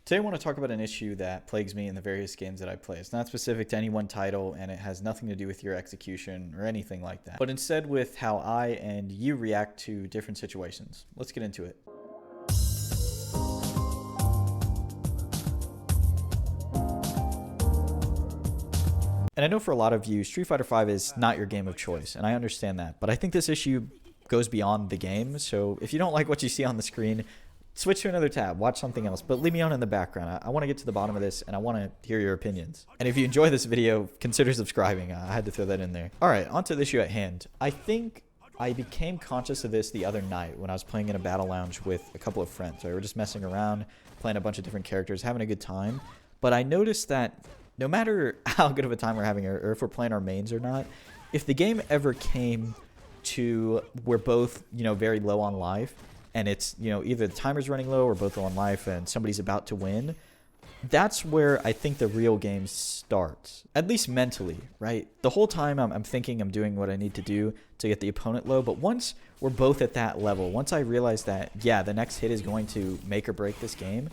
Today I want to talk about an issue that plagues me in the various games that I play. It's not specific to any one title, and it has nothing to do with your execution or anything like that, but instead with how I and you react to different situations. Let's get into it. And I know for a lot of you, Street Fighter V is not your game of choice, and I understand that, but I think this issue goes beyond the game, so if you don't like what you see on the screen, switch to another tab, watch something else, but leave me on in the background. I want to get to the bottom of this, and I want to hear your opinions. And if you enjoy this video, consider subscribing. I had to throw that in there. All right, on to the issue at hand. I think I became conscious of this the other night when I was playing in a battle lounge with a couple of friends. We were just messing around, playing a bunch of different characters, having a good time. But I noticed that no matter how good of a time we're having, or if we're playing our mains or not, if the game ever came to we're both, very low on life, and it's, either the timer's running low or both low on life and somebody's about to win, that's where I think the real game starts, at least mentally, right? The whole time I'm thinking I'm doing what I need to do to get the opponent low, but once we're both at that level, once I realize that, yeah, the next hit is going to make or break this game,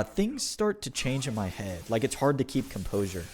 things start to change in my head. Like, it's hard to keep composure.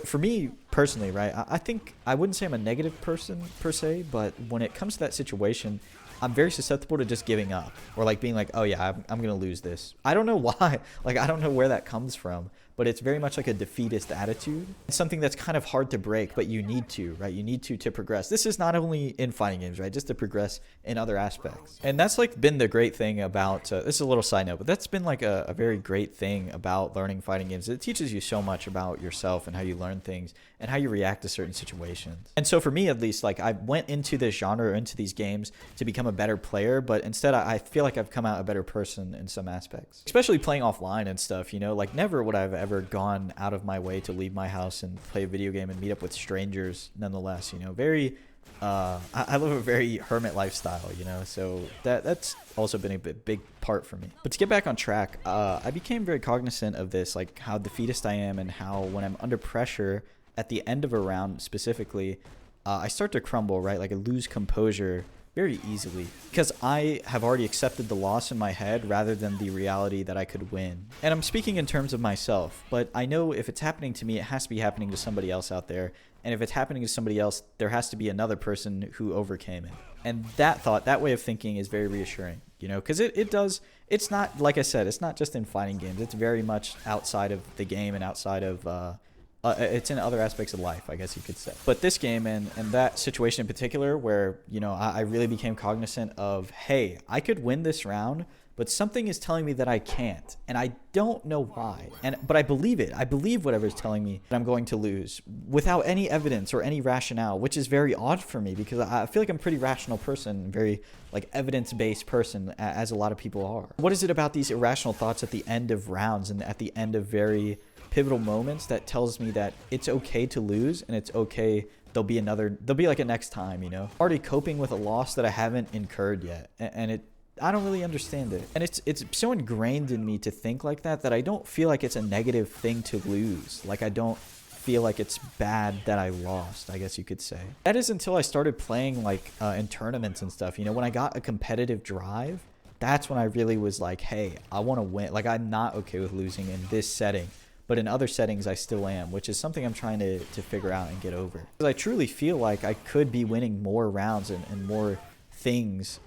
For me personally, right, I think I wouldn't say I'm a negative person per se, but when it comes to that situation, I'm very susceptible to just giving up or like being like, oh yeah, I'm going to lose this. I don't know why. Like, I don't know where that comes from, but it's very much like a defeatist attitude. It's something that's kind of hard to break, but you need to, right? You need to progress. This is not only in fighting games, right? Just to progress in other aspects. And that's like been the great thing about, this is a little side note, but that's been like a very great thing about learning fighting games. It teaches you so much about yourself and how you learn things and how you react to certain situations. And so for me, at least, like, I went into this genre or into these games to become a better player, but instead I feel like I've come out a better person in some aspects, especially playing offline and stuff, like never would I have ever gone out of my way to leave my house and play a video game and meet up with strangers nonetheless, very I live a very hermit lifestyle, so that's also been a big part for me. But to get back on track, I became very cognizant of this, like how defeatist I am and how when I'm under pressure at the end of a round specifically, I start to crumble, right? Like I lose composure very easily because I have already accepted the loss in my head rather than the reality that I could win. And I'm speaking in terms of myself, but I know if it's happening to me, it has to be happening to somebody else out there. And if it's happening to somebody else, there has to be another person who overcame it. And that way of thinking is very reassuring, because it's not, like I said, it's not just in fighting games. It's very much outside of the game and outside of, it's in other aspects of life, I guess you could say. But this game and that situation in particular where, I really became cognizant of, hey, I could win this round, but something is telling me that I can't. And I don't know why. But I believe it. I believe whatever is telling me that I'm going to lose without any evidence or any rationale, which is very odd for me because I feel like I'm a pretty rational person, very like evidence-based person, as a lot of people are. What is it about these irrational thoughts at the end of rounds and at the end of very pivotal moments that tells me that it's okay to lose and it's okay, there'll be like a next time, already coping with a loss that I haven't incurred yet, and I don't really understand it. And it's so ingrained in me to think like that I don't feel like it's a negative thing to lose. Like, I don't feel like it's bad that I lost, I guess you could say. That is until I started playing like in tournaments and stuff, when I got a competitive drive, that's when I really was like, hey, I want to win. Like, I'm not okay with losing in this setting. But in other settings, I still am, which is something I'm trying to figure out and get over. Because I truly feel like I could be winning more rounds and more things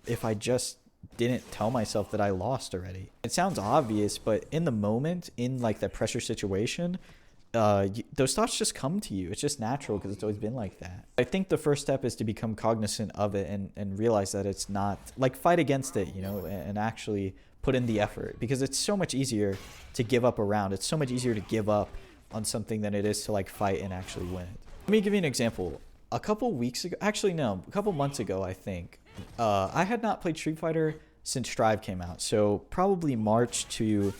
if I just didn't tell myself that I lost already. It sounds obvious, but in the moment, in like that pressure situation, those thoughts just come to you. It's just natural because it's always been like that. I think the first step is to become cognizant of it and realize that it's not, like, fight against it, and actually put in the effort, because it's so much easier to give up a round. It's so much easier to give up on something than it is to like fight and actually win it. Let me give you an example. A couple months ago, I think, I had not played Street Fighter since Strive came out. So probably March to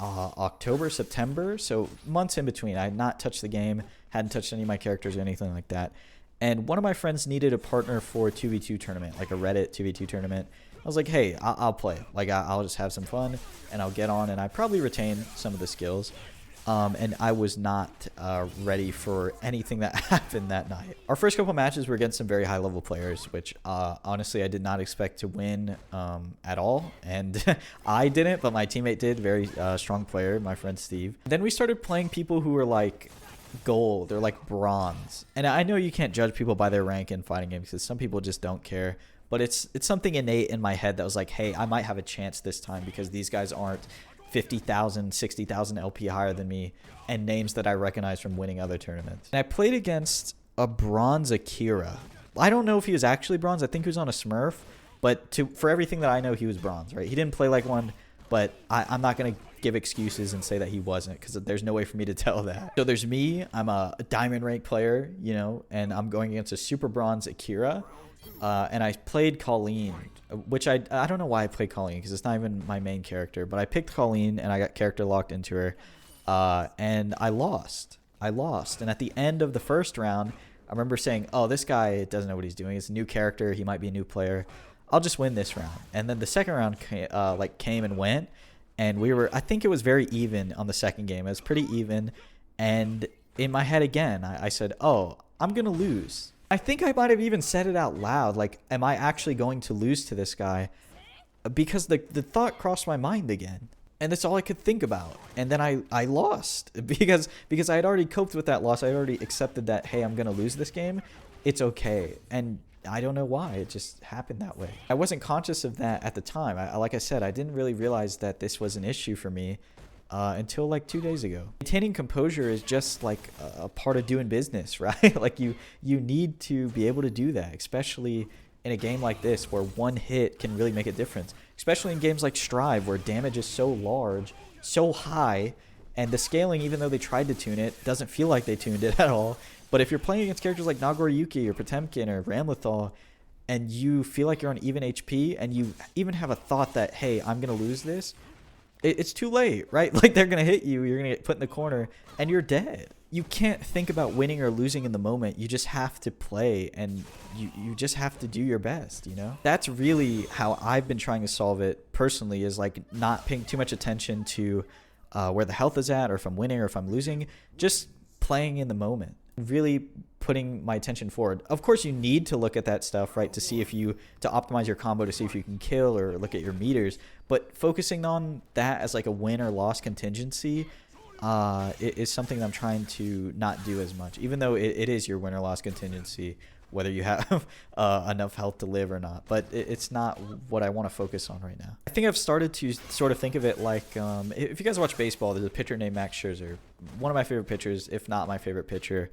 October, September. So months in between. I had not touched the game, hadn't touched any of my characters or anything like that. And one of my friends needed a partner for a 2v2 tournament, like a Reddit 2v2 tournament. I was like, hey, I'll play. Like, I'll just have some fun and I'll get on, and I probably retain some of the skills. And I was not ready for anything that happened that night. Our first couple matches were against some very high level players, which honestly I did not expect to win at all. And I didn't, but my teammate did. Very strong player, my friend Steve. Then we started playing people who were like gold or like bronze. And I know you can't judge people by their rank in fighting games because some people just don't care. But it's something innate in my head that was like, hey, I might have a chance this time because these guys aren't 50,000, 60,000 LP higher than me, and names that I recognize from winning other tournaments. And I played against a bronze Akira. I don't know if he was actually bronze. I think he was on a Smurf, but for everything that I know, he was bronze, right? He didn't play like one, but I'm not going to give excuses and say that he wasn't because there's no way for me to tell that. So there's me. I'm a diamond rank player, you know, and I'm going against a super bronze Akira. And I played Colleen, which I don't know why I played Colleen because it's not even my main character, but I picked Colleen and I got character locked into her, and I lost. And at the end of the first round, I remember saying, oh, this guy doesn't know what he's doing. It's a new character. He might be a new player. I'll just win this round. And then the second round came and went, and I think it was very even on the second game. It was pretty even. And in my head again, I said, oh, I'm going to lose. I think I might have even said it out loud, like, am I actually going to lose to this guy? Because the thought crossed my mind again. And that's all I could think about. And then I lost because I had already coped with that loss. I had already accepted that, hey, I'm going to lose this game. It's okay. And I don't know why. It just happened that way. I wasn't conscious of that at the time. Like I said, I didn't really realize that this was an issue for me until like 2 days ago. Maintaining composure is just like a part of doing business, right? Like you need to be able to do that, especially in a game like this where one hit can really make a difference, especially in games like Strive where damage is so large, so high, and the scaling, even though they tried to tune it, doesn't feel like they tuned it at all. But if you're playing against characters like Nagoriyuki or Potemkin or Ramlethal and you feel like you're on even HP and you even have a thought that, hey, I'm going to lose this, it's too late, right? Like they're going to hit you, you're going to get put in the corner, and you're dead. You can't think about winning or losing in the moment. You just have to play, and you just have to do your best, you know? That's really how I've been trying to solve it personally, is like not paying too much attention to where the health is at, or if I'm winning or if I'm losing. Just playing in the moment. Really putting my attention forward. Of course, you need to look at that stuff, right, to see if to optimize your combo, to see if you can kill, or look at your meters. But focusing on that as like a win or loss contingency is something that I'm trying to not do as much, even though it is your win or loss contingency, whether you have enough health to live or not. But it's not what I want to focus on right now. I think I've started to sort of think of it like, if you guys watch baseball, there's a pitcher named Max Scherzer, one of my favorite pitchers, if not my favorite pitcher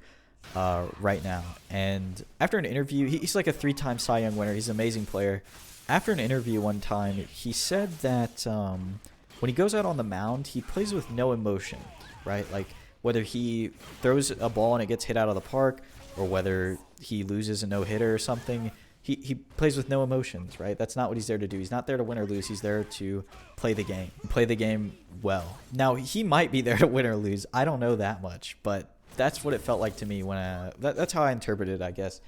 right now. And after an interview, he's like a 3-time Cy Young winner. He's an amazing player. After an interview one time, he said that when he goes out on the mound, he plays with no emotion, right? Like whether he throws a ball and it gets hit out of the park, or whether he loses a no-hitter or something, he plays with no emotions, right? That's not what he's there to do. He's not there to win or lose. He's there to play the game well. Now, he might be there to win or lose. I don't know that much, but that's what it felt like to me when that's how I interpreted it, I guess,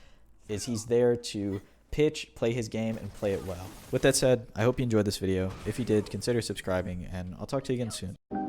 is he's there to pitch, play his game, and play it well. With that said, I hope you enjoyed this video. If you did, consider subscribing, and I'll talk to you again soon.